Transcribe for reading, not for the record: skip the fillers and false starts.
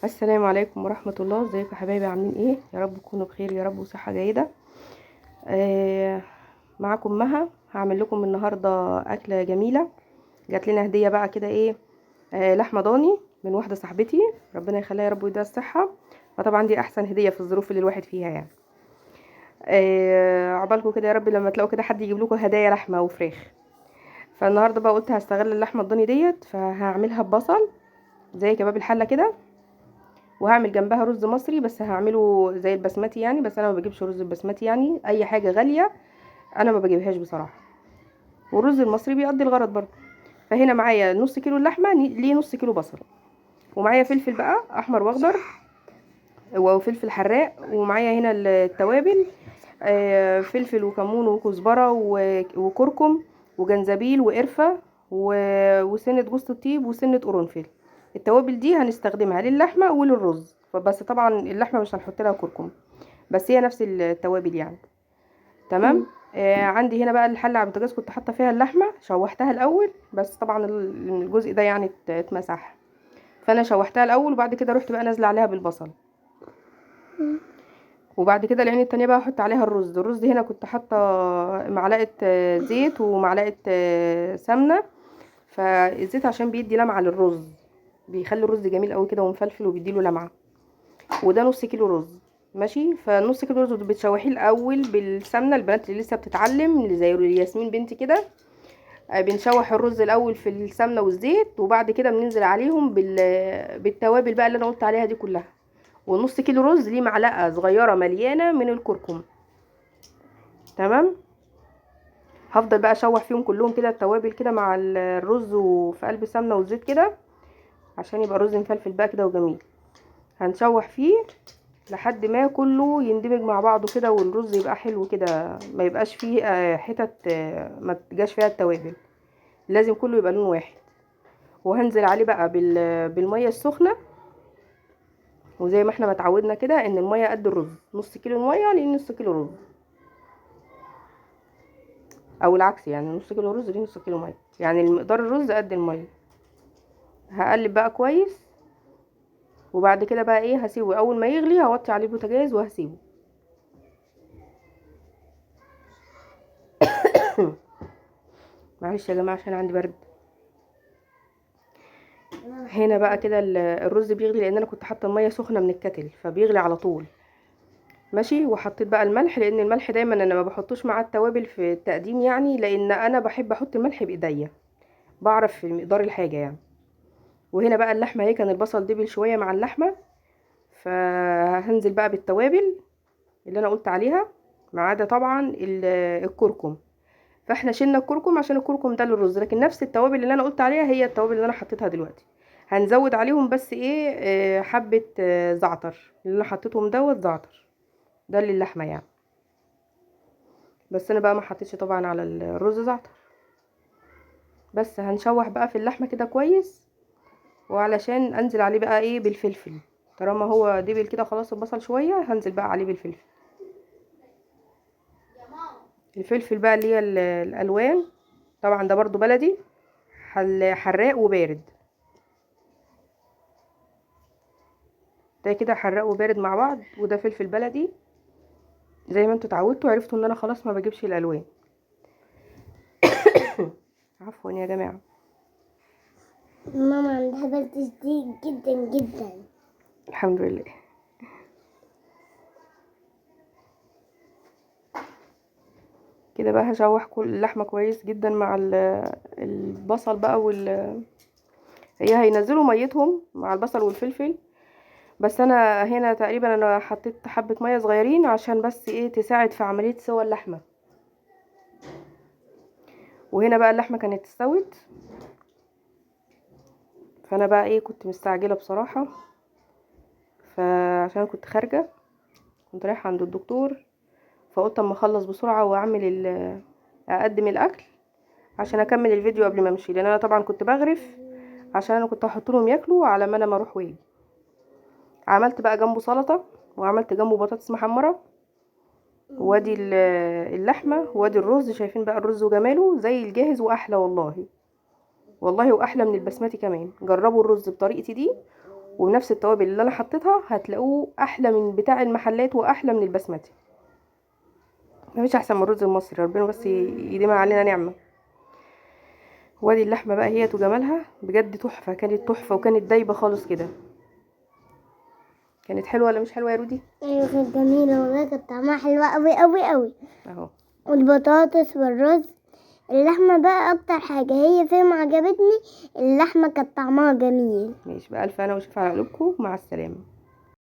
السلام عليكم ورحمة الله. ازيكم يا حبايبي؟ عاملين ايه؟ يا رب تكونوا بخير يا رب وصحة جيدة. آه معاكم مها. هعمل لكم النهاردة أكلة جميلة. جات لنا هدية بقى كده ايه، لحمة ضاني من واحدة صاحبتي، ربنا يخليها يا رب ويديها الصحة. فطبعا دي أحسن هدية في الظروف اللي الواحد فيها يعني. عقبالكم كده يا رب لما تلاقوا كده حد يجيب لكم هدايا لحمة وفراخ. فالنهاردة بقى قلت هستغل اللحمة الضاني ديت، فهعملها ببصل زي كباب الحلة كده، وهعمل جنبها رز مصري بس هعمله زي البسمتي يعني، بس انا ما بجيبش رز البسمتي يعني، اي حاجه غاليه انا ما بجيبهاش بصراحه، والرز المصري بيقضي الغرض برضه. فهنا معايا نص كيلو اللحمه ليه نص كيلو بصل، ومعايا فلفل بقى احمر واخضر وفلفل حراق، ومعايا هنا التوابل، فلفل وكمون وكزبره وكركم وجنزبيل وقرفه وسنه جوز الطيب وسنه قرنفل. التوابل دي هنستخدمها للحمه وللرز، فبس طبعا اللحمه مش هنحط لها كركم، بس هي نفس التوابل يعني. تمام. عندي هنا بقى الحله على البوتاجاز، كنت حاطه فيها اللحمه شوحتها الاول، بس طبعا الجزء ده يعني اتمسح، فانا شوحتها الاول وبعد كده رحت بقى نازله عليها بالبصل. وبعد كده العين التانية بقى احط عليها الرز هنا كنت حاطه معلقه زيت ومعلقه سمنه. فالزيت عشان بيدي لمعه للرز، بيخلي الرز جميل قوي كده ومفلفل وبيديله لمعه. وده نص كيلو رز. ماشي، فنص كيلو رز بتشوحيه الاول بالسمنه، البنات اللي لسه بتتعلم اللي زي ياسمين بنتي كده، بنشوح الرز الاول في السمنه والزيت، وبعد كده بننزل عليهم بالتوابل بقى اللي انا قلت عليها دي كلها. ونص كيلو رز ليه معلقه صغيره مليانه من الكركم. تمام. هفضل بقى اشوح فيهم كلهم كده التوابل كده مع الرز وفي قلب السمنه والزيت كده، عشان يبقى الرز مفلفل بقى كده وجميل. هنشوح فيه لحد ما كله يندمج مع بعضه كده، والرز يبقى حلو كده، ما يبقاش فيه حتت ما تجاش فيها التوابل، لازم كله يبقى لون واحد. وهنزل عليه بقى بالميه السخنه، وزي ما احنا متعودنا كده ان الميه قد الرز، نص كيلو ميه لان نص كيلو رز، او العكس يعني نص كيلو رز ليه نص كيلو ميه، يعني المقدار الرز قد الميه. هقلب بقى كويس، وبعد كده بقى ايه هسيبه اول ما يغلي هوطي عليه البوتاجاز وهسيبه. معلش يا جماعه عشان عندي برد. هنا بقى كده الرز بيغلي، لان انا كنت حاطه الميه سخنه من الكتل فبيغلي على طول. ماشي. وحطيت بقى الملح، لان الملح دايما انا ما بحطوش مع التوابل في التقديم يعني، لان انا بحب احط الملح بايديا، بعرف في مقدار الحاجه يعني. وهنا بقى اللحمه اهي، كان البصل دبل شويه مع اللحمه، فهنزل بقى بالتوابل اللي انا قلت عليها، ما عدا طبعا الكركم. فاحنا شلنا الكركم عشان الكركم ده للرز، لكن نفس التوابل اللي انا قلت عليها هي التوابل اللي انا حطيتها دلوقتي. هنزود عليهم بس ايه، حبة زعتر اللي انا حطيتهم دوت زعتر، ده للحمة يعني. بس انا بقى ما حطيتش طبعا على الرز زعتر. بس هنشوح بقى في اللحمة كده كويس، وعلشان انزل عليه بقى ايه بالفلفل، طالما هو دبل كده خلاص البصل شوية، هنزل بقى عليه بالفلفل. الفلفل بقى اللي هي الالوان، طبعا ده برضو بلدي، حراق وبارد. ده كده حراق وبارد مع بعض، وده فلفل بلدي. زي ما انتوا اتعودتوا عرفتوا ان انا خلاص ما بجيبش الالوان. عفوا يا جماعه. ماما عندها برد شديد جدا جدا. الحمد لله. كده بقى هشوح كل اللحمه كويس جدا مع البصل بقى هي هينزلوا ميتهم مع البصل والفلفل، بس انا هنا تقريبا انا حطيت حبه ميه صغيرين عشان بس ايه تساعد في عمليه سوى اللحمه. وهنا بقى اللحمه كانت استوت، فانا بقى ايه كنت مستعجله بصراحه، فعشان كنت خارجه، كنت رايحه عند الدكتور، فقلت اما اخلص بسرعه واعمل اقدم الاكل عشان اكمل الفيديو قبل ما امشي، لان انا طبعا كنت بغرف عشان انا كنت هحط لهم ياكلوا على ما انا ما اروح واجي. عملت بقى جنبه سلطه، وعملت جنبه بطاطس محمره، وادي اللحمه، وادي الرز. شايفين بقى الرز وجماله زي الجاهز واحلى والله، والله واحلى من البسمتي كمان. جربوا الرز بطريقتي دي ونفس التوابل اللي انا حطيتها هتلاقوه احلى من بتاع المحلات واحلى من البسمتي. مفيش احسن من الرز المصري، ربنا بس يديم علينا نعمه. وادي اللحمه بقى هي وجمالها بجد تحفه، كانت تحفه وكانت دايبه خالص كده. كانت حلوه ولا مش حلوه يا رودي؟ ايوه كانت جميلة والله، كانت طعمها حلو قوي قوي قوي. اهو. والبطاطس والرز. اللحمة بقى اكتر حاجة هي فيهم عجبتني، اللحمة كانت طعمها جميل. ماشي بقى، الف انا وشوف على قلوبكم، مع السلامه.